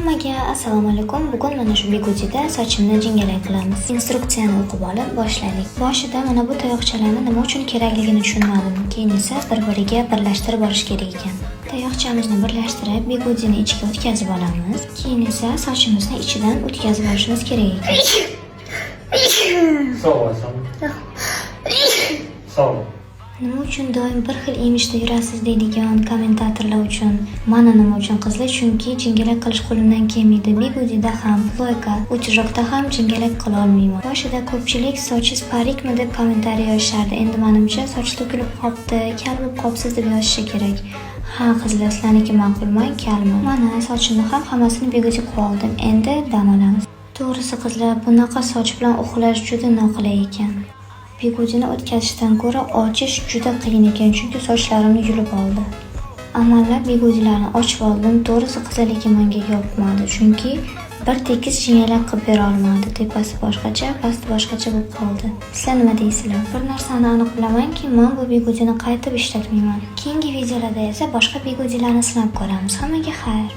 Hammaga assalomu alaykum. Bugun mana shu bigudida sochimni jingalak qilamiz. Instruksiyani o'qib olib boshlaylik. Boshida mana bu tayoqchalarni nima uchun kerakligini tushunmadim. Keyin esa bir-biriga birlashtirib olish kerak ekan. Tayoqchamizni birlashtirib bigudini ichiga o'tkazib olamiz. Keyin esa sochimizni ichidan o'tkazib olishimiz kerak ekan. Sog'. Nima uchun doim bir xil emishda yurasiz deydigan kommentatorlar uchun mana nima uchun qizlar, chunki jingalak qilish qo'limdan kelmaydi. Bigudida ham, ployka, o'chiroqda ham jingalak qila olmayman. Boshida ko'pchilik sochingiz parikmi deb kommentariy yozishardi. Endi menimcha soch to'kilib qolibdi, kal bo'lib qolibsiz deb yozishi kerak. Ha, qizlar, sizlarniki ma'qulmi, kalmi? Mana sochimni ham hammasini bigudi qilib oldim. Endi dam olamiz. To'g'risi qizlar, bunaqa soch bilan uxlash juda noqulay ekan. Bigudini o'tkazishdan ko'ra ochish juda qiyin ekan, chunki sochlarimni yulib oldi. Amallab bigudilarni ochib oldim. To'g'risi qizlar, lekin menga yoqmadi, chunki bir tekis jingalak qilib bera olmadi. Tepasi boshqacha, pasti boshqacha bo'lib qoldi. Sizlar nima deysizlar? Bir narsani aniq bilamanki, men bu bigudini qaytib ishlatmayman. Keyingi videolarda esa boshqa bigudilarni sinab ko'ramiz. Hammaga xayr.